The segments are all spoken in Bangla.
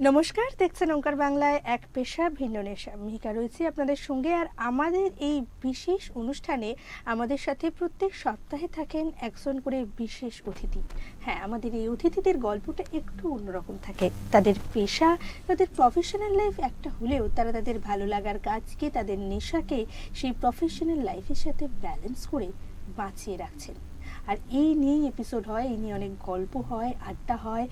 নমস্কার, দেখছেন ওঙ্কার বাংলায় এক পেশা ভিন্ন নেশা। মিহিকা রয়েছি আপনাদের সঙ্গে। আর আমাদের এই বিশেষ অনুষ্ঠানে আমাদের সাথে প্রত্যেক সপ্তাহে থাকেন একজন করে বিশেষ অতিথি। হ্যাঁ, আমাদের এই অতিথিদের গল্পটা একটু অন্যরকম থাকে। তাদের পেশা, তাদের প্রফেশনাল লাইফ একটা হলেও তারা তাদের ভালো লাগার কাজকে, তাদের নেশাকে সেই প্রফেশনাল লাইফের সাথে ব্যালেন্স করে বাঁচিয়ে রাখছেন। আর এই নিয়েই এপিসোড হয়, এই নিয়ে অনেক গল্প হয়, আড্ডা হয়,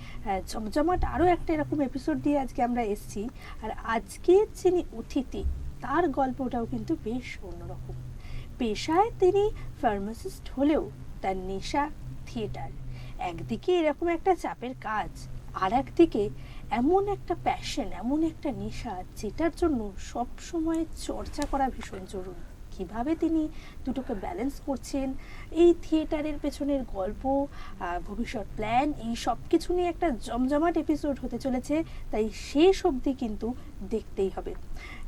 জমজমাট আরও একটা এরকম এপিসোড দিয়ে আজকে আমরা এসেছি। আর আজকে যিনি অতিথি, তার গল্পটাও কিন্তু বেশ অন্যরকম। পেশায় তিনি ফার্মাসিস্ট হলেও তার নেশা থিয়েটার। একদিকে এরকম একটা চাপের কাজ, আর একদিকে এমন একটা প্যাশন, এমন একটা নেশা যেটার জন্য সব সময় চর্চা করা ভীষণ জরুরি। কিভাবে তিনি দুটোকে ব্যালেন্স করছেন, এই থিয়েটারের পেছনের গল্প, ভবিষ্যৎ প্ল্যান, এই সব কিছু নিয়ে একটা জমজমাট এপিসোড হতে চলেছে। তাই শেষ অবধি কিন্তু দেখতেই হবে।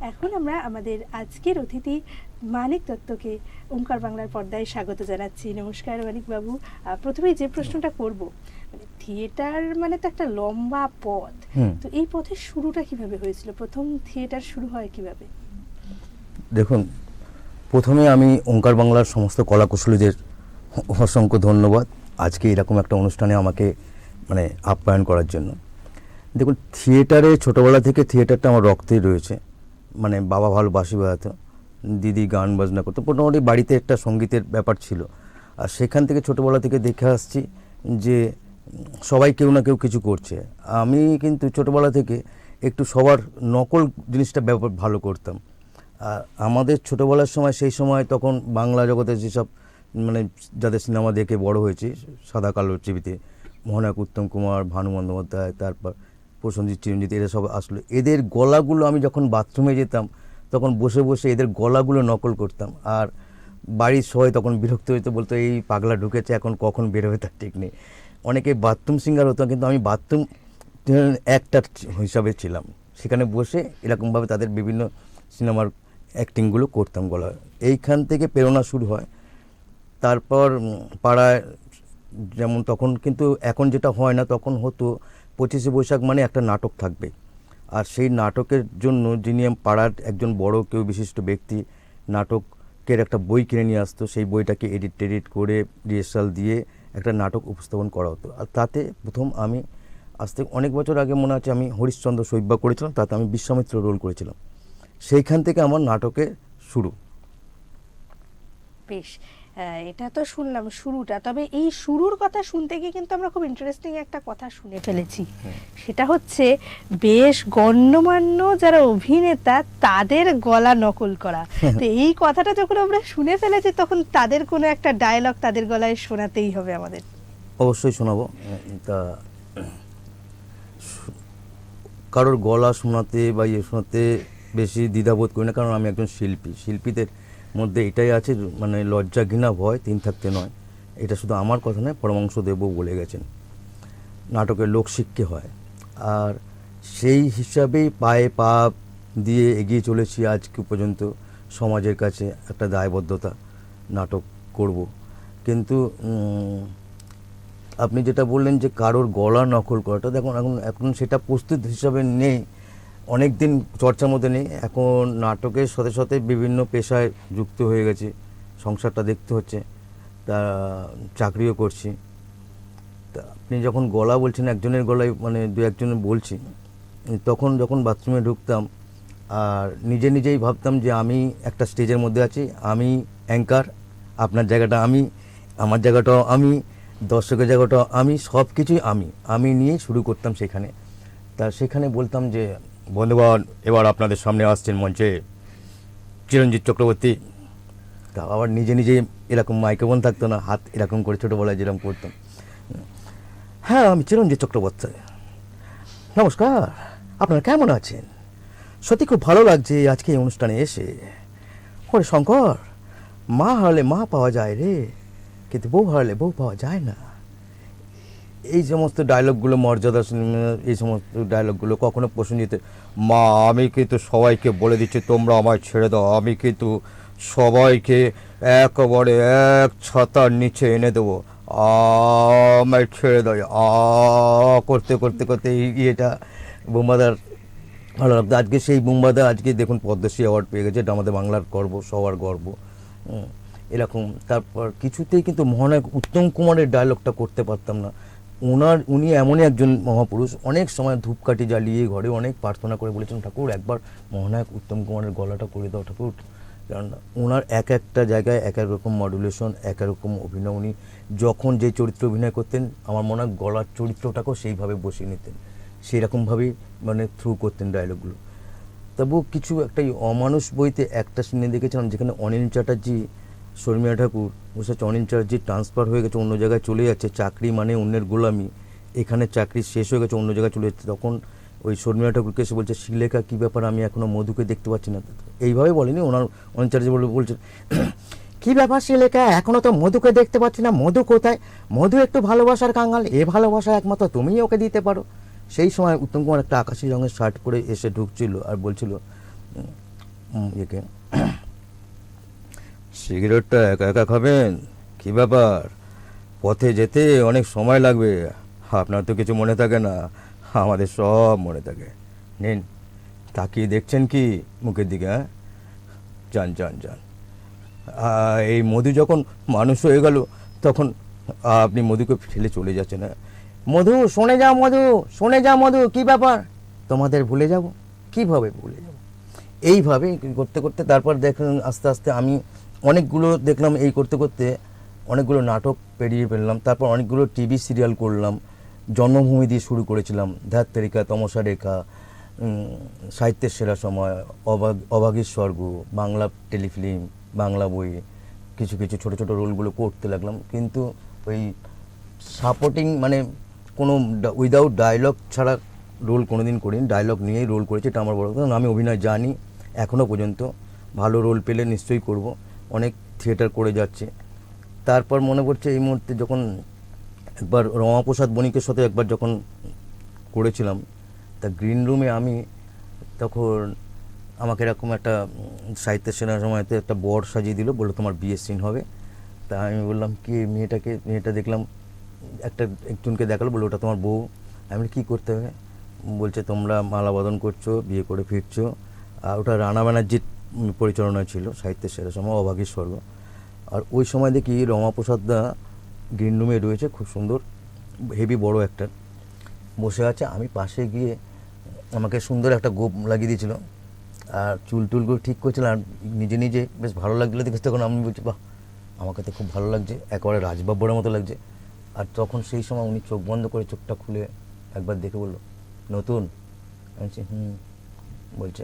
এখন আমরা আমাদের আজকের অতিথি মানিক দত্তকে ওঙ্কার বাংলার পর্দায় স্বাগত জানাচ্ছি। নমস্কার মানিক বাবু। প্রথমেই যে প্রশ্নটা করব, মানে থিয়েটার মানে তো একটা লম্বা পথ, তো এই পথের শুরুটা কিভাবে হয়েছিল? প্রথম থিয়েটার শুরু হয় কিভাবে? দেখুন, প্রথমে আমি ওঙ্কার বাংলার সমস্ত কলাকুশলীদের অসংখ্য ধন্যবাদ আজকে এরকম একটা অনুষ্ঠানে আমাকে আপ্যায়ন করার জন্য। দেখুন, থিয়েটারে ছোটোবেলা থেকে থিয়েটারটা আমার রক্তেই রয়েছে। বাবা ভালো বাঁশি বাজাতো, দিদি গান বাজনা করতো, মোটামুটি বাড়িতে একটা সঙ্গীতের ব্যাপার ছিল। আর সেখান থেকে ছোটোবেলা থেকে দেখে আসছি যে সবাই কেউ না কেউ কিছু করছে। আমি কিন্তু ছোটোবেলা থেকে একটু সবার নকল জিনিসটা ব্যাপার ভালো করতাম। আর আমাদের ছোটোবেলার সময়, সেই সময় তখন বাংলা জগতে যেসব যাদের সিনেমা দেখে বড় হয়েছি সাদা কালো টিভিতে, মহানায়ক উত্তম কুমার, ভানু বন্দ্যোপাধ্যায়, তারপর প্রসেনজিৎ, চিরঞ্জিত, এরা সব আসলো। এদের গলাগুলো আমি যখন বাথরুমে যেতাম তখন বসে বসে এদের গলাগুলো নকল করতাম। আর বাড়ির সবাই তখন বিরক্ত হইতে, বলতো এই পাগলা ঢুকেছে, এখন কখন বেরোবে তার ঠিক নেই। অনেকে বাথরুম সিঙ্গার হতো, কিন্তু আমি বাথরুম অ্যাক্টর হিসাবে ছিলাম। সেখানে বসে এরকমভাবে তাদের বিভিন্ন সিনেমার অ্যাক্টিংগুলো করতাম গলা। এইখান থেকে প্রেরণা শুরু হয়। তারপর পাড়ায় যেমন তখন, কিন্তু এখন যেটা হয় না, তখন হতো 25শে বৈশাখ মানে একটা নাটক থাকবে। আর সেই নাটকের জন্য যিনি পাড়ার একজন বড় কেউ বিশিষ্ট ব্যক্তি নাটকের একটা বই কিনে নিয়ে আসতো। সেই বইটাকে এডিট করে রিহার্সাল দিয়ে একটা নাটক উপস্থাপন করা হতো। আর তাতে প্রথম আমি, আজ থেকে অনেক বছর আগে মনে আছে, আমি হরিশ্চন্দ্র শৈব্যা করেছিলাম, তাতে আমি বিশ্বামিত্র রোল করেছিলাম। সেইখান থেকে আমার নাটকের শুরু। বেশ, এটা তো শুনলাম শুরুটা। তবে এই শুরুর কথা শুনতে গিয়ে কিন্তু আমরা খুব ইন্টারেস্টিং একটা কথা শুনে ফেলেছি। সেটা হচ্ছে বেশ গণ্যমান্য যারা অভিনেতা তাদের গলা নকল করা। তো এই কথাটা যখন আমরা শুনে ফেলেছি, তখন তাদের কোনো একটা ডায়লগ তাদের গলায় শোনাতেই হবে আমাদের। অবশ্যই শোনাবো। তা কারোর গলা শোনাতে বা শোনাতে বেশি দ্বিধাবোধ করি না, কারণ আমি একজন শিল্পী। শিল্পীদের মধ্যে এটাই আছে, লজ্জা, ঘৃণা, ভয় তিন থাকতে নয়। এটা শুধু আমার কথা নয়, পরমহংসদেবও বলে গেছেন নাটকের লোকশিক্ষা হয়। আর সেই হিসাবেই পায়ে পা দিয়ে এগিয়ে চলেছি আজকে পর্যন্ত। সমাজের কাছে একটা দায়বদ্ধতা, নাটক করব। কিন্তু আপনি যেটা বললেন যে কারোর গলা নকল করাটা, দেখুন এখন সেটা প্রস্তুত হিসাবে নেই, অনেক দিন চর্চার মধ্যে নেই। এখন নাটকের সাথে সাথে বিভিন্ন পেশায় যুক্ত হয়ে গেছি, সংসারটা দেখতে হচ্ছে, তা চাকরিও করছি। তা আপনি যখন গলা বলছেন, একজনের গলায় দু একজনের বলছি, তখন যখন বাথরুমে ঢুকতাম আর নিজেই ভাবতাম যে আমি একটা স্টেজের মধ্যে আছি, আমি অ্যাঙ্কার, আপনার জায়গাটা আমি, আমার জায়গাটাও আমি, দর্শকের জায়গাটাও আমি, সব কিছুই আমি নিয়ে শুরু করতাম সেখানে। তা সেখানে বলতাম যে বন্ধুগণ, এবার আপনাদের সামনে আসছেন মঞ্চে চিরঞ্জিত চক্রবর্তী। তা আবার নিজেই এরকম মাইক্রোফোন থাকতো না, হাত এরকম করে ছোটোবেলায় যেরকম করতাম, হ্যাঁ আমি চিরঞ্জিত চক্রবর্তী, নমস্কার, আপনারা কেমন আছেন? সত্যি খুব ভালো লাগছে আজকে এই অনুষ্ঠানে এসে। ওরে শঙ্কর, মা হারালে মা পাওয়া যায় রে, কিন্তু বউ হারালে বউ পাওয়া যায় না। এই সমস্ত ডায়লগগুলো, মর্যাদা, এই সমস্ত ডায়লগগুলো কখনো প্রসেনজিৎ, মা আমি কিন্তু সবাইকে বলে দিচ্ছি তোমরা আমায় ছেড়ে দাও, আমি কিন্তু সবাইকে একেবারে এক ছাতার নিচে এনে দেবো, আমায় ছেড়ে দাও, করতে করতে করতে ইয়েটা বোম্বাদার ভালো লাগতো। আজকে সেই বোম্বাদা আজকে দেখুন পদ্মশ্রী অ্যাওয়ার্ড পেয়ে গেছে, এটা আমাদের বাংলার গর্ব, সবার গর্ব। এরকম তারপর কিছুতেই কিন্তু মহানায়ক উত্তম কুমারের ডায়লগটা করতে পারতাম না। উনি এমনই একজন মহাপুরুষ, অনেক সময় ধূপকাঠি জ্বালিয়ে ঘরে অনেক প্রার্থনা করে বলেছেন, ঠাকুর একবার মহানায়ক উত্তম কুমারের গলাটা করে দাও ঠাকুর। কারণ ওনার এক একটা জায়গায় এক এক রকম মডুলেশন, এক এক রকম অভিনয়। উনি যখন যে চরিত্রে অভিনয় করতেন আমার মনে হয় গলার চরিত্রটাকেও সেইভাবে বসিয়ে নিতেন, সেইরকমভাবেই মানে থ্রু করতেন ডায়লগগুলো। তবুও কিছু একটা অমানুষ বইতে একটা সিনে দেখেছিলাম যেখানে অনিল চ্যাটার্জি, শর্মিলা ঠাকুর বসে আছে, অনিল চ্যাটার্জি ট্রান্সফার হয়ে গেছে, অন্য জায়গায় চলে যাচ্ছে, চাকরি মানে অন্যের গোলামি, এখানে চাকরি শেষ হয়ে গেছে, অন্য জায়গায় চলে যাচ্ছে। তখন ওই শর্মিলা ঠাকুরকে এসে বলছে, শিলেখা কী ব্যাপার, আমি এখনও মধুকে দেখতে পাচ্ছি না। এইভাবে বলেনি, ওনার অনিল চ্যাটার্জি বলছে, কী ব্যাপার শিলেখা, এখনও তো মধুকে দেখতে পাচ্ছি না, মধু কোথায়? মধু একটু ভালোবাসার কাঙাল, এ ভালোবাসা একমাত্র তুমিই ওকে দিতে পারো। সেই সময় উত্তম কুমার একটা আকাশি রঙের শার্ট পরে এসে ঢুকছিল আর বলছিল একে, সিগারেটটা একা একা খাবেন, কী ব্যাপার, পথে যেতে অনেক সময় লাগবে, আপনার তো কিছু মনে থাকে না, আমাদের সব মনে থাকে, নিন। তাকিয়ে দেখছেন কি মুখের দিকে? হ্যাঁ, যান যান যান। এই মধু যখন মানুষ হয়ে গেল তখন আপনি মধুকে ফেলে চলে যাচ্ছেন। হ্যাঁ, মধু শোনে যাও, মধু শোনে যাও, মধু কী ব্যাপার, তোমাদের ভুলে যাব, কীভাবে ভুলে যাব? এইভাবে করতে করতে তারপর দেখুন আস্তে আস্তে আমি অনেকগুলো দেখলাম, এই করতে করতে অনেকগুলো নাটক পেরিয়ে ফেললাম। তারপর অনেকগুলো টিভি সিরিয়াল করলাম। জন্মভূমি দিয়ে শুরু করেছিলাম, ধ্যাত্তেরিকা, তমসা রেখা, সাহিত্যের সেরা সময়, অভাগীর স্বর্গ, বাংলা টেলিফিল্ম, বাংলা বই, কিছু কিছু ছোটো ছোটো রোলগুলো করতে লাগলাম। কিন্তু ওই সাপোর্টিং মানে কোনো উইদাউট ডায়লগ ছাড়া রোল কোনো দিন করিনি, ডায়লগ নিয়েই রোল করেছি, এটা আমার বড় কথা। আমি অভিনয় জানি এখনও পর্যন্ত, ভালো রোল পেলে নিশ্চয়ই করব, অনেক থিয়েটার করে যাচ্ছে। তারপর মনে পড়ছে এই মুহূর্তে যখন একবার রমাপ্রসাদ বণিকের সাথে একবার যখন করেছিলাম, তা গ্রিন রুমে আমি তখন আমাকে এরকম একটা সাহিত্যের সেনার সময়তে একটা বর সাজিয়ে দিল, বললো তোমার বিয়ের সিন হবে। তা আমি বললাম কি, মেয়েটা দেখলাম একজনকে দেখালো, বললো ওটা তোমার বউ। আমি কী করতে হবে? বলছে তোমরা মালা বদন করছো, বিয়ে করে ফিরছো। আর ওটা রানা ব্যানার্জির পরিচালনা ছিল, সাহিত্যের সেরা সময়, অভাগীর স্বর্গ। আর ওই সময় দেখি রমাপ্রসাদ দা গ্রিন রুমে রয়েছে, খুব সুন্দর হেভি বড় একটা বসে আছে। আমি পাশে গিয়ে আমাকে সুন্দর একটা গোপ লাগিয়ে দিয়েছিল আর চুলটুলগুলো ঠিক করছিলাম, আর নিজে নিজে বেশ ভালো লাগছিলো দেখে। তখন আমি বলছি, বাহ, আমাকে তো খুব ভালো লাগছে, একেবারে রাজবাবুরের মতো লাগছে। আর তখন সেই সময় উনি চোখ বন্ধ করে চোখটা খুলে একবার দেখে বললো, নতুন? আমি বলছি বলছে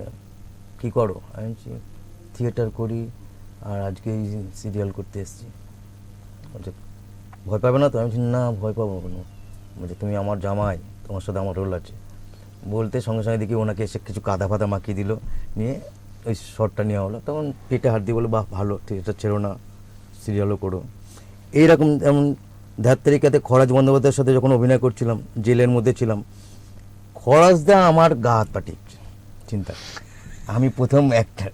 কী করো? আমি বলছি থিয়েটার করি আর আজকে এই সিরিয়াল করতে এসেছি। বলছে ভয় পাবে না তো? আমি বলছি না, ভয় পাবো কোনো। বলছে তুমি আমার জামাই, তোমার সাথে আমার রোল আছে। বলতে সঙ্গে সঙ্গে দেখি ওনাকে এসে কিছু কাদা ফাদা মাখিয়ে দিল, নিয়ে ওই শটটা নেওয়া হলো। তখন পেটে হাত দিয়ে বলো, বাহ ভালো, থিয়েটার ছেড়ো না, সিরিয়ালও করো। এইরকম যেমন ধ্যাত্তেরিকাতে খরাজ বন্দ্যোপাধ্যায়ের সাথে যখন অভিনয় করছিলাম, জেলের মধ্যে ছিলাম, খরাজদা আমার গা হাত পা টিপছে, চিন্তা। আমি প্রথম অ্যাক্টার,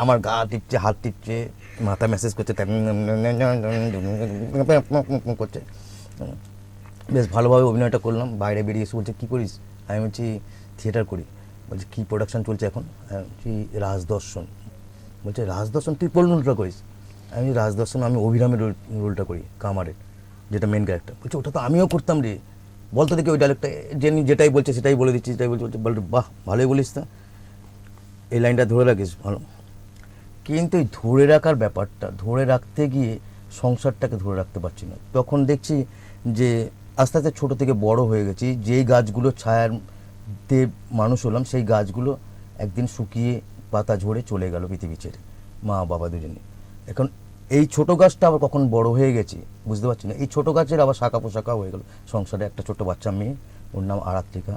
আমার গা টিপছে, হাত টিপছে, মাথা মেসেজ করছে, করছে। বেশ ভালোভাবে অভিনয়টা করলাম। বাইরে বেরিয়ে এসে বলছে কী করিস? আমি বলছি থিয়েটার করি। বলছে কী প্রোডাকশান চলছে এখন? আমি বলছি রাজদর্শন। বলছে রাজদর্শন তুই কোন রোলটা করিস? আমি রাজদর্শন আমি অভিরামের রোলটা করি, কামারের, যেটা মেন ক্যারেক্টার। বলছে ওটা তো আমিও করতাম রে, বলতো দেখি ওই ডায়লগটা, যেটাই বলছে সেটাই বলে দিচ্ছি, সেটাই বলছে। বলছে বাহ ভালোই বলিস, তো এই লাইনটা ধরে রাখিস, ভালো। কিন্তু এই ধরে রাখার ব্যাপারটা, ধরে রাখতে গিয়ে সংসারটাকে ধরে রাখতে পারছি না। তখন দেখছি যে আস্তে আস্তে ছোটো থেকে বড় হয়ে গেছি, যেই গাছগুলো ছায়ার দেব মানুষ হলাম, সেই গাছগুলো একদিন শুকিয়ে পাতা ঝরে চলে গেল পৃথিবী ছেড়ে, মা বাবা দুজনে। এখন এই ছোট গাছটা আবার কখন বড় হয়ে গেছি বুঝতে পারছি না। এই ছোট গাছের আবার শাখা পোশাখা হয়ে গেল সংসারে। একটা ছোট বাচ্চা মেয়ে, ওর নাম আরাত্রিকা,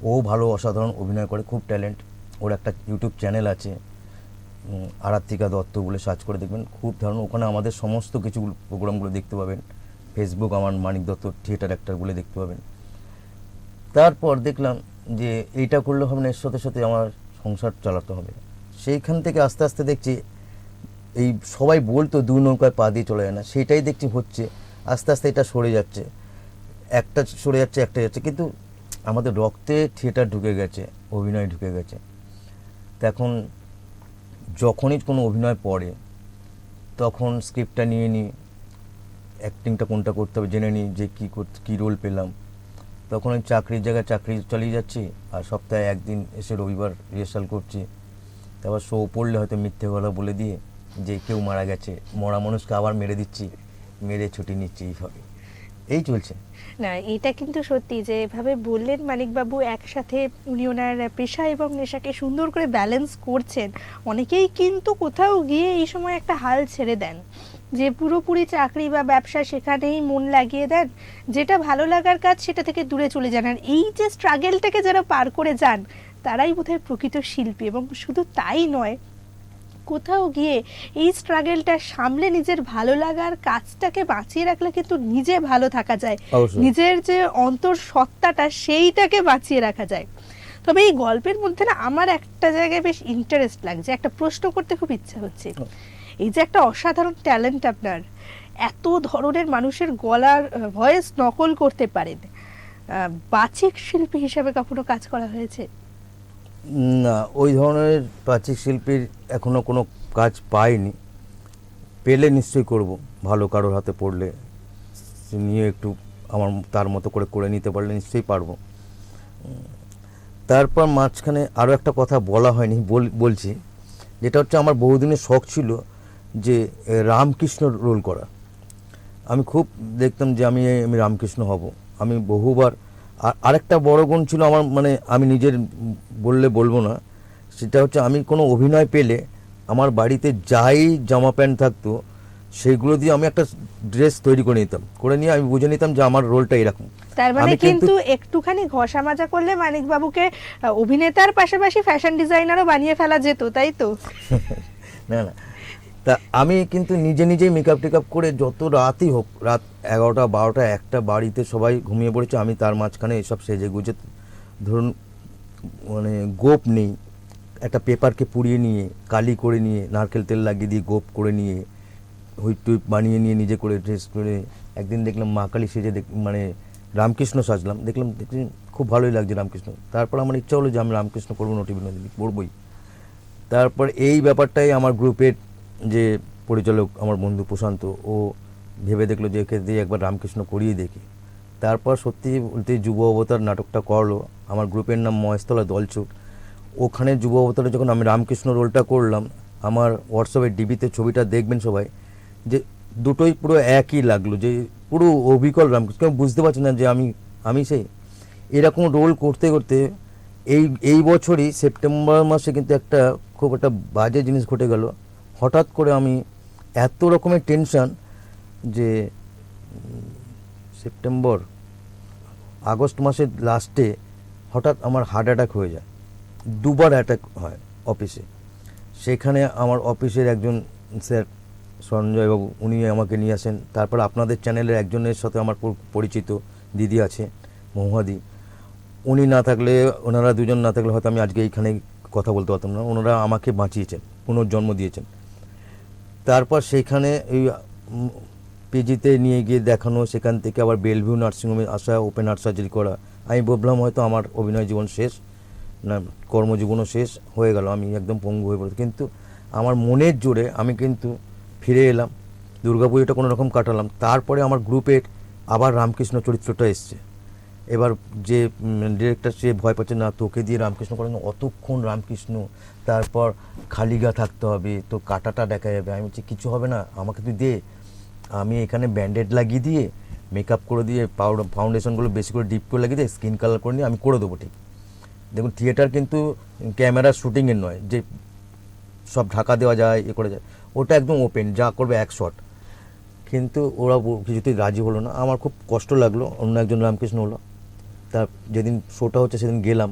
ও ভালো অসাধারণ অভিনয় করে, খুব ট্যালেন্ট। ওর একটা ইউটিউব চ্যানেল আছে, আরাত্রিকা দত্ত বলে সার্চ করে দেখবেন, খুব দারুণ। ওখানে আমাদের সমস্ত কিছু প্রোগ্রামগুলো দেখতে পাবেন। ফেসবুক আমার মানিক দত্ত থিয়েটার অ্যাক্টর বলে দেখতে পাবেন। তারপর দেখলাম যে এইটা করলে হবে না, এর সাথে সাথে আমার সংসার চালাতে হবে। সেইখান থেকে আস্তে আস্তে দেখছি এই সবাই বলতো দু নৌকায় পা দিয়ে চলে যায় না, সেটাই দেখছি হচ্ছে। আস্তে আস্তে এটা সরে যাচ্ছে, একটা সরে যাচ্ছে, একটা যাচ্ছে। কিন্তু আমাদের রক্তে থিয়েটার ঢুকে গেছে, অভিনয় ঢুকে গেছে। তো এখন যখনই কোনো অভিনয় পড়ে তখন স্ক্রিপ্টটা নিয়ে নিই, অ্যাক্টিংটা কোনটা করতে হবে জেনে নিই, যে কী রোল পেলাম। তখন আমি চাকরির জায়গায় চাকরি চালিয়ে যাচ্ছি, আর সপ্তাহে একদিন এসে রবিবার রিহার্সাল করছি। তারপর শো পড়লে হয়তো মিথ্যে কথা বলে দিয়ে যে কেউ মারা গেছে, মরা মানুষকে আবার মেরে দিচ্ছি, মেরে ছুটি নিচ্ছি, এইভাবে এই চলছে। না, এটা কিন্তু সত্যি যে এভাবে বললেন মানিকবাবু, একসাথে উনি ওনার পেশা এবং নেশাকে সুন্দর করে ব্যালেন্স করছেন। অনেকেই কিন্তু কোথাও গিয়ে এই সময় একটা হাল ছেড়ে দেন, যে পুরোপুরি চাকরি বা ব্যবসা সেখানেই মন লাগিয়ে দেন, যেটা ভালো লাগার কাজ সেটা থেকে দূরে চলে যান। আর এই যে স্ট্রাগেলটাকে যারা পার করে যান তারাই বোধহয় প্রকৃত শিল্পী। এবং শুধু তাই নয়, কোথাও গিয়ে এই স্ট্রাগেলটা সামলে নিজের ভালো লাগার কাজটাকে বাঁচিয়ে রাখলে কিন্তু নিজে ভালো থাকা যায়, অবশ্যই। নিজের যে অন্তর সত্তাটা সেইটাকে বাঁচিয়ে রাখা যায়। তবে এই গল্পের মধ্যে না আমার একটা জায়গায় বেশ ইন্টারেস্ট লাগছে, একটা প্রশ্ন করতে খুব ইচ্ছা হচ্ছে। এই যে একটা অসাধারণ ট্যালেন্ট আপনার, এত ধরনের মানুষের গলার ভয়েস নকল করতে পারেন, বাচিক শিল্পী হিসাবে কখনো কাজ করা হয়েছে? না, ওই ধরনের বাচিক শিল্পীর এখনও কোনো কাজ পাইনি। পেলে নিশ্চয়ই করব, ভালো কারোর হাতে পড়লে সে নিয়ে একটু আমার তার মতো করে করে নিতে পারলে নিশ্চয়ই পারবো। তারপর মাঝখানে আরও একটা কথা বলা হয়নি, বলছি, যেটা হচ্ছে আমার বহুদিনের শখ ছিল যে রামকৃষ্ণ রোল করা। আমি খুব দেখতাম যে আমি রামকৃষ্ণ হব। আমি বহুবার, আরেকটা বড় গুণ ছিল আমার, মানে আমি নিজের বলবো না, সেটা হচ্ছে আমি কোনো অভিনয় পেলে আমার বাড়িতে যাই জামা প্যান্ট থাকতো সেগুলো দিয়ে আমি একটা ড্রেস তৈরি করে নিতাম, করে নিয়ে আমি বুঝে নিতাম যে আমার রোলটা এরকম। তার মানে কিন্তু একটুখানি ঘষা মাজা করলে মানিকবাবুকে অভিনেতার পাশাপাশি ফ্যাশন ডিজাইনারও বানিয়ে ফেলা যেত, তাই তো? না না, তা আমি কিন্তু নিজেই মেকআপ টেকআপ করে, যত রাতই হোক, রাত 11টা 12টা 1টা, বাড়িতে সবাই ঘুমিয়ে পড়েছে, আমি তার মাঝখানে এসব সেজে গুজে, ধরুন মানে গোপ নেই, একটা পেপারকে পুড়িয়ে নিয়ে, কালি করে নিয়ে, নারকেল তেল লাগিয়ে দিয়ে গোপ করে নিয়ে, হুইপ টুইপ বানিয়ে নিয়ে নিজে করে ড্রেস করে, একদিন দেখলাম মা কালী সেজে মানে রামকৃষ্ণ সাজলাম, দেখলাম খুব ভালোই লাগছে রামকৃষ্ণ। তারপর আমার ইচ্ছা হলো যে আমি রামকৃষ্ণ করবো, নটি বিনোদিনী পড়বই। তারপর এই ব্যাপারটাই আমার গ্রুপের যে পরিচালক, আমার বন্ধু প্রশান্ত, ও ভেবে দেখলো যে একে দিয়ে একবার রামকৃষ্ণ করিয়ে দেখি। তারপর সত্যি বলতে যুব অবতার নাটকটা করলো, আমার গ্রুপের নাম মহেশতলা দলছুট। ওখানে যুব অবতারে যখন আমি রামকৃষ্ণ রোলটা করলাম, আমার হোয়াটসঅ্যাপের ডিবিতে ছবিটা দেখবেন সবাই, যে দুটোই পুরো একই লাগলো, যে পুরো অবিকল রামকৃষ্ণ। কেউ বুঝতে পারছি না যে আমি সেই এরকম রোল করতে করতে এই বছরই সেপ্টেম্বর মাসে কিন্তু খুব একটা বাজে জিনিস ঘটে গেল। হঠাৎ করে আমি এত রকমের টেনশন যে আগস্ট মাসের লাস্টে হঠাৎ আমার হার্ট অ্যাটাক হয়ে যায়, দুবার অ্যাটাক হয় অফিসে। সেখানে আমার অফিসের একজন স্যার সঞ্জয়বাবু, উনি আমাকে নিয়ে আসেন। তারপর আপনাদের চ্যানেলের একজনের সাথে আমার পরিচিত দিদি আছে, মহুয়াদি, উনি না থাকলে, ওনারা দুজন না থাকলে হয়তো আমি আজকে এইখানে কথা বলতে পারতাম না। ওনারা আমাকে বাঁচিয়েছেন, পুনর্জন্ম দিয়েছেন। তারপর সেইখানে ওই পিজিতে নিয়ে গিয়ে দেখানো, সেখান থেকে আবার বেলভিউ নার্সিংহোমে আসা, ওপেন হার্ট সার্জারি করা। আমি ভাবলাম হয়তো আমার অভিনয় জীবন শেষ, না কর্মজীবনও শেষ হয়ে গেল, আমি একদম পঙ্গু হয়ে পড়েছি। কিন্তু আমার মনের জোরে আমি কিন্তু ফিরে এলাম, দুর্গাপুজোটা কোনো রকম কাটালাম। তারপরে আমার গ্রুপের আবার রামকৃষ্ণ চরিত্রটা এসছে। এবার যে ডিরেক্টর, সে ভয় পাচ্ছে, না তোকে দিয়ে রামকৃষ্ণ করেন, অতক্ষণ রামকৃষ্ণ, তারপর খালি গা থাকতে হবে, তো কাটাটা দেখা যাবে। আমি বলছি কিছু হবে না, আমাকে তুই দে, আমি এখানে ব্যান্ডেড লাগিয়ে দিয়ে, মেকআপ করে দিয়ে, ফাউন্ডেশনগুলো বেশি করে ডিপ করে লাগিয়ে দিয়ে, স্কিন কালার করে নিয়ে আমি করে দেবো। ঠিক দেখুন, থিয়েটার কিন্তু ক্যামেরা শুটিংয়ের নয় যে সব ঢাকা দেওয়া যায়, এ করে যায়, ওটা একদম ওপেন, যা করবে এক শট। কিন্তু ওরা কিছুতেই রাজি হলো না, আমার খুব কষ্ট লাগলো। অন্য একজন রামকৃষ্ণ হলো। তার যেদিন শোটা হচ্ছে সেদিন গেলাম,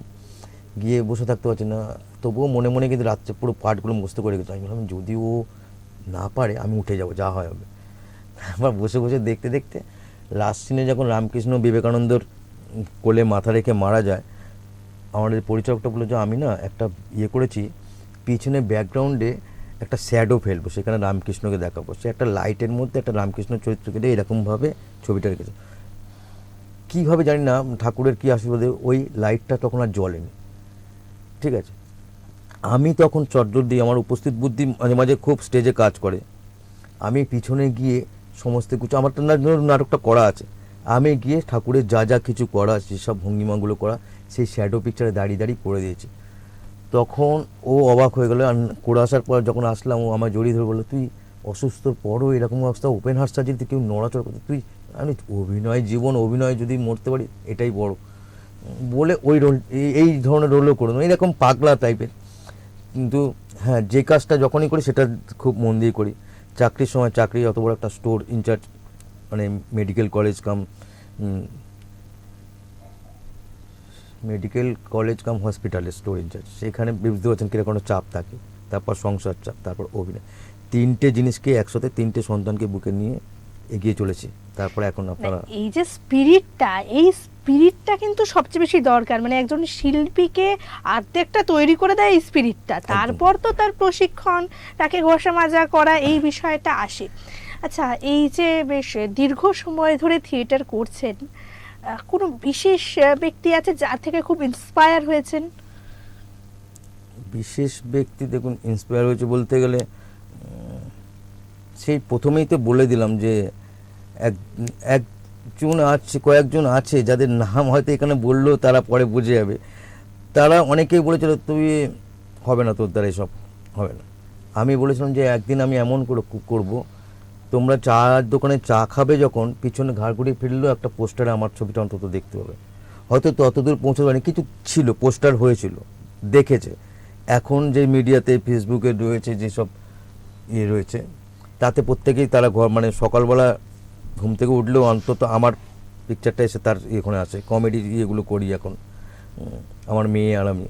গিয়ে বসে থাকতে পারছি না, তবুও মনে মনে কিন্তু রাত্রে পুরো পার্টগুলো মুখস্থ করে গেছে। আমি বললাম যদি ও না পারে আমি উঠে যাবো, যা হয় হবে। আবার বসে বসে দেখতে দেখতে লাস্ট সিনে যখন রামকৃষ্ণ বিবেকানন্দর কোলে মাথা রেখে মারা যায়, আমাদের পরিচালকটা বললো যে আমি না একটা করেছি, পিছনে ব্যাকগ্রাউন্ডে একটা শ্যাডো ফেলবো, সেখানে রামকৃষ্ণকে দেখাবো। সে একটা লাইটের মধ্যে একটা রামকৃষ্ণ চরিত্রকে দিয়ে এরকমভাবে ছবিটা রেখেছে। কীভাবে জানি না, ঠাকুরের কী আশীর্বাদে ওই লাইটটা তখন আর জ্বলেনি। ঠিক আছে, আমি তখন চটজল দিয়ে, আমার উপস্থিত বুদ্ধি মাঝে মাঝে খুব স্টেজে কাজ করে, আমি পিছনে গিয়ে সমস্ত কিছু, আমার তো নাটকটা করা আছে, আমি গিয়ে ঠাকুরের যা যা কিছু করা, যেসব ভঙ্গিমাগুলো করা, সেই শ্যাডো পিকচারে দাঁড়িয়ে দাঁড়িয়ে করে দিয়েছি। তখন ও অবাক হয়ে গেল। আর করে আসার পর যখন আসলাম, ও আমার জড়িয়ে ধরে বললো, তুই অসুস্থর পরও এরকম অবস্থা, ওপেন হার্ট সার্জারিতে কেউ নড়াচড়া করছে, তুই, আমি অভিনয় জীবন, অভিনয় যদি মরতে পারি এটাই বড়, বলে ওই রোল, এই ধরনের রোলও করে না, এরকম পাগলা টাইপের। কিন্তু হ্যাঁ, যে কাজটা যখনই করি সেটা খুব মন দিয়ে করি। চাকরির সময়, চাকরি অত বড় একটা স্টোর ইনচার্জ, মানে মেডিকেল কলেজ কাম হসপিটালের স্টোর ইনচার্জ, সেখানে বুঝতে পারছেন কীরকম চাপ থাকে, তারপর সংসার চাপ, তারপর অভিনয়, তিনটে জিনিসকে একসাথে, তিনটে সন্তানকে বুকে নিয়ে এগিয়ে চলেছি। তারপরে এখন আপনারা এই যে স্পিরিটটা, এই স্পিরিটটা কিন্তু সবচেয়ে বেশি দরকার, মানে একজন শিল্পীকে আর্ধেকটা তৈরি করে দেয় এই স্পিরিটটা, তারপর তো তার প্রশিক্ষণ, তাকে ঘষা মাজা করা, এই বিষয়টা আসে। আচ্ছা, এই যে বেশ দীর্ঘ সময় ধরে থিয়েটার করছেন, কোনো বিশেষ ব্যক্তি আছে যার থেকে খুব ইন্সপায়ার হয়েছেন? বিশেষ ব্যক্তি, দেখুন, ইন্সপায়ার হয়েছে বলতে গেলে সেই প্রথমেই তো বলে দিলাম যে একজন আছে, কয়েকজন আছে যাদের নাম হয়তো এখানে বললেও তারা পরে বুঝে যাবে। তারা অনেকেই বলেছিল, তুই হবে না, তোর দ্বারা এসব হবে না। আমি বলেছিলাম যে একদিন আমি এমন করবো, তোমরা চার দোকানে চা খাবে যখন, পিছনে ঘাড় ঘুরিয়ে ফিরলেও একটা পোস্টারে আমার ছবিটা অন্তত দেখতে পাবে। হয়তো ততদূর পৌঁছতে পারেনি, কিছু ছিল, পোস্টার হয়েছিল, দেখেছে। এখন যে মিডিয়াতে, ফেসবুকে রয়েছে যেসব রয়েছে, তাতে প্রত্যেকেই তারা মানে সকালবেলা ঘুম থেকে উঠলেও অন্তত আমার পিকচারটা এসে তার এখানে আসে। কমেডি ইয়েগুলো করি এখন, আমার মেয়ে আর আমি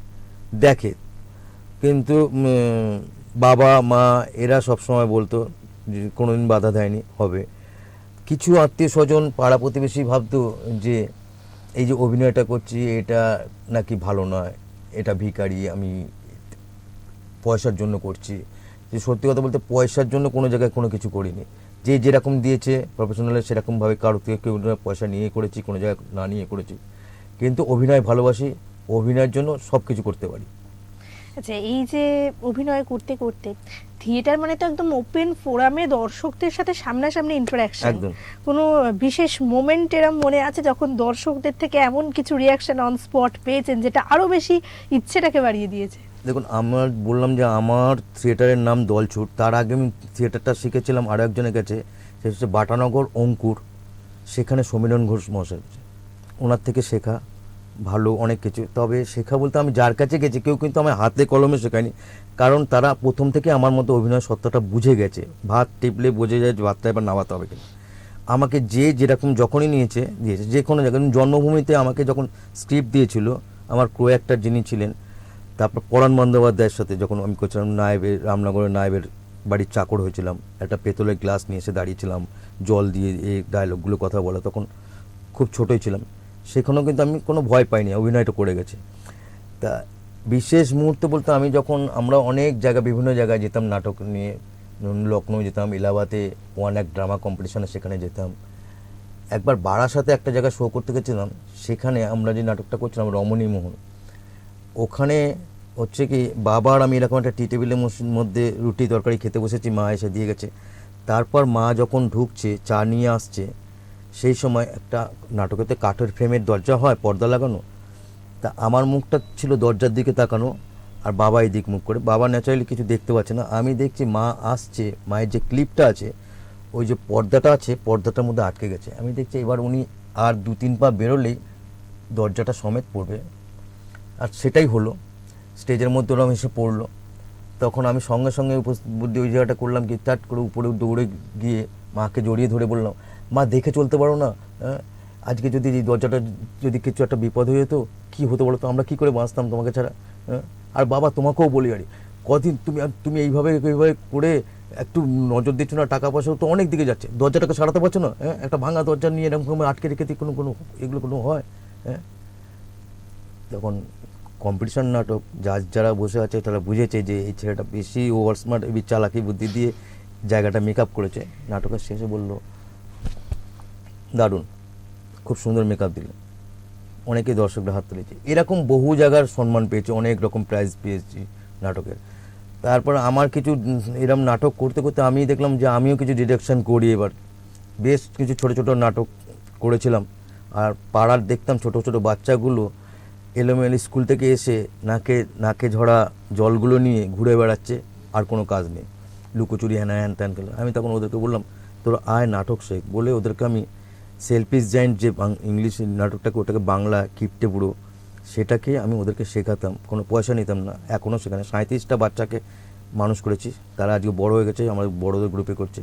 দেখে। কিন্তু বাবা মা এরা সবসময় বলতো, কোনোদিন বাধা দেয়নি, হবে। কিছু আত্মীয় স্বজন, পাড়া প্রতিবেশী ভাবতো যে এই যে অভিনয়টা করছি এটা নাকি ভালো নয়, এটা ভিখারি, আমি পয়সার জন্য করছি। যে সত্যি কথা বলতে, পয়সার জন্য কোনো জায়গায় কোনো কিছু করিনি। যে যেরকম দিয়েছে প্রফেশনালে সেরকমভাবে, কারো থেকে কেউ পয়সা নিয়ে করেছি, কোনো জায়গায় না নিয়ে করেছি। কিন্তু অভিনয় ভালোবাসি, অভিনয়ের জন্য সব কিছু করতে পারি। আচ্ছা, এই যে অভিনয় করতে করতে, থিয়েটার মানে তো একদম ওপেন ফোরামে দর্শকদের সাথে সামনাসামনি ইন্টারঅ্যাকশন, কোনো বিশেষ মোমেন্ট এরম মনে আছে যখন দর্শকদের থেকে এমন কিছু রিয়াকশন অন স্পট পেয়েছেন যেটা আরো বেশি ইচ্ছেটাকে বাড়িয়ে দিয়েছে? দেখুন, আমার বললাম যে আমার থিয়েটারের নাম দলছুট। তার আগে আমি থিয়েটারটা শিখেছিলাম আরও একজনের কাছে, সে হচ্ছে বাটানগর অঙ্কুর, সেখানে সমীরণ ঘোষ মশাই, ওনার থেকে শেখা ভালো অনেক কিছু। তবে শেখা বলতে আমি যার কাছে গেছি, কেউ কিন্তু আমার হাতে কলমে শেখায়নি, কারণ তারা প্রথম থেকে আমার মতো অভিনয় সত্যটা বুঝে গেছে। ভাত টিপলে বোঝে যায় যে ভাতটা এবার নামাতে হবে কিনা। আমাকে যে যেরকম যখনই দিয়েছে, যে কোনো জায়গায়, জন্মভূমিতে আমাকে যখন স্ক্রিপ্ট দিয়েছিল, আমার ক্রো অ্যাক্টর যিনি ছিলেন, তারপর পরাণ বন্দ্যোপাধ্যায়ের সাথে যখন আমি করছিলাম, নায়েবের, রামনগরের নায়েবের বাড়ির চাকর হয়েছিলাম, একটা পেতলের গ্লাস নিয়ে এসে দাঁড়িয়েছিলাম, জল দিয়ে এই ডায়লগগুলো কথা বলা, তখন খুব ছোটোই ছিলাম। সেখানেও কিন্তু আমি কোনো ভয় পাইনি, অভিনয়টা করে গেছে। তা বিশেষ মুহূর্ত বলতে, আমি যখন, আমরা অনেক জায়গা, বিভিন্ন জায়গায় যেতাম নাটক নিয়ে, লখনৌ যেতাম, ইলাহাবাদে ওয়ান এক ড্রামা কম্পিটিশনে সেখানে যেতাম। একবার বারাসাতে একটা জায়গায় শো করতে গেছিলাম, সেখানে আমরা যে নাটকটা করছিলাম রমণী মোহন, ওখানে হচ্ছে কি, বাবার আমি এরকম একটা টি টেবিলের মধ্যে রুটি তরকারি খেতে বসেছি, মা এসে দিয়ে গেছে। তারপর মা যখন ঢুকছে, চা নিয়ে আসছে, সেই সময় একটা নাটকেতে কাঠের ফ্রেমের দরজা হয়, পর্দা লাগানো, তা আমার মুখটা ছিল দরজার দিকে তাকানো, আর বাবা এই দিক মুখ করে। বাবা ন্যাচারালি কিছু দেখতে পাচ্ছে না, আমি দেখছি মা আসছে, মায়ের যে ক্লিপটা আছে, ওই যে পর্দাটা আছে, পর্দাটার মধ্যে আটকে গেছে। আমি দেখছি এবার উনি আর 2-3 পা বেরোলেই দরজাটা সমেত পড়বে, আর সেটাই হলো। স্টেজের মধ্যে ওরকম এসে পড়লো। তখন আমি সঙ্গে সঙ্গে বুদ্ধি ওই জায়গাটা করলাম কি, তাট করে উপরে দৌড়ে গিয়ে মাকে জড়িয়ে ধরে বললাম, মা দেখে চলতে পারো না, আজকে যদি এই দরজাটা, যদি কিছু একটা বিপদ হয়ে যেত, কী হতো বলো তো, আমরা কী করে বাঁচতাম তোমাকে ছাড়া। আর বাবা, তোমাকেও বলি, আরে কদিন তুমি এইভাবে করে একটু নজর দিচ্ছ না, টাকা পয়সা তো অনেক দিকে যাচ্ছে, দরজাটাকে সারাতে পারছো না, একটা ভাঙা দরজা নিয়ে এরকম আটকে রেখে কোনো এগুলো কোনো হয়? তখন কম্পিটিশন নাটক যারা বসে আছে তারা বুঝেছে যে এই ছেলেটা বেশি ওভার স্মার্ট, চালাকি বুদ্ধি দিয়ে জায়গাটা মেকআপ করেছে। নাটকের শেষে বলল, দারুণ, খুব সুন্দর মেকআপ দিলে। অনেকে দর্শকরা হাত তুলেছে, এরকম বহু জায়গার সম্মান পেয়েছি, অনেক রকম প্রাইজ পেয়েছি নাটকের। তারপর আমার কিছু এরকম নাটক করতে করতে আমি দেখলাম যে আমিও কিছু ডিরেকশন করি। এবার বেশ কিছু ছোট ছোট নাটক করেছিলাম, আর পাড়ার দেখতাম ছোট ছোট বাচ্চাগুলো এলোমেলো স্কুল থেকে এসে নাকে নাকে ঝরা জলগুলো নিয়ে ঘুরে বেড়াচ্ছে, আর কোনো কাজ নেই, লুকোচুরি হ্যান হ্যান ত্যান খেলে। আমি তখন ওদেরকে বললাম তোরা আয় নাটক শেখ, বলে ওদেরকে আমি সেলফিশ জায়েন্ট যে ইংলিশ নাটকটাকে, ওটাকে বাংলা কিপ্টে পুরো, সেটাকে আমি ওদেরকে শেখাতাম, কোনো পয়সা নিতাম না। এখনও সেখানে 37টা বাচ্চাকে মানুষ করেছি, তারা আজকে বড় হয়ে গেছে, আমার বড়দের গ্রুপে করছে।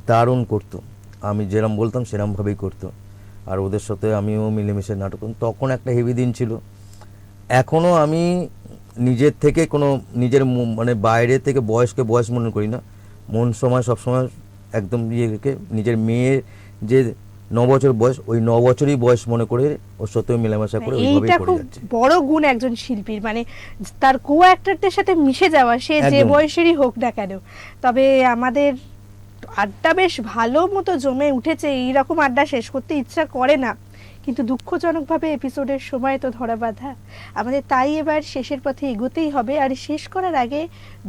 দারুণ করতো, আমি যেরম বলতাম সেরমভাবেই করতো, আর ওদের সাথে আমিও মিলেমিশে নাটক করতাম। তখন একটা হেভি দিন ছিল। এখনও আমি নিজের থেকে কোনো নিজের মানে বাইরে থেকে বয়সকে বয়স মনে করি না, মন সময় সবসময় একদম ইয়ে রেখে নিজের মেয়ের যে 9 বছর বয়স, ওই 9 বছরই বয়স মনে করে ওর সাথেও মেলামেশা করে ওইভাবেই এইটা করে খুব যাচ্ছে। বড় গুণ একজন শিল্পীর, মানে তার কো অ্যাক্টরদের সাথে মিশে যাওয়া, সে যে একদম। বয়সেরই হোক না কেন। তবে আমাদের আড্ডা বেশ ভালো মতো জমে উঠেছে, এইরকম আড্ডা শেষ করতে ইচ্ছা করে না, কিন্তু দুঃখজনকভাবে এপিসোডের সময় তো ধরা বাঁধা আমাদের, তাই এবার শেষের পথে এগোতেই হবে। আর শেষ করার আগে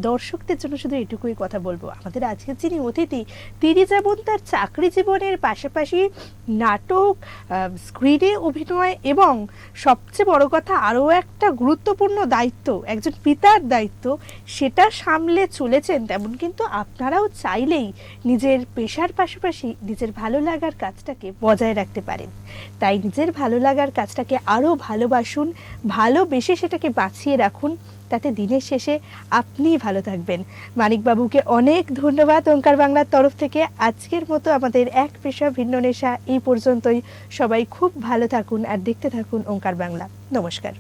দর্শকদের জন্য শুধু এটুকুই কথা বলবো, আমাদের আজকের যিনি অতিথি, তিনি যেমন তার চাকরি জীবনের পাশাপাশি নাটক, স্ক্রিনে অভিনয় এবং সবচেয়ে বড় কথা আরও একটা গুরুত্বপূর্ণ দায়িত্ব, একজন পিতার দায়িত্ব, সেটা সামলে চলেছেন, তেমন কিন্তু আপনারাও চাইলেই নিজের পেশার পাশাপাশি নিজের ভালো লাগার কাজটাকে বজায় রাখতে পারেন। তাই নিজের ভালো লাগার কাজটাকে আরও ভালোবাসুন, ভালোবেসে সেটাকে বাঁচিয়ে রাখুন, তাতে দিনের শেষে আপনিই ভালো থাকবেন। মানিকবাবুকে অনেক ধন্যবাদ ওঙ্কার বাংলার তরফ থেকে। আজকের মতো আমাদের এক পেশা ভিন্ন নেশা এই পর্যন্তই। সবাই খুব ভালো থাকুন আর দেখতে থাকুন ওঙ্কার বাংলা। নমস্কার।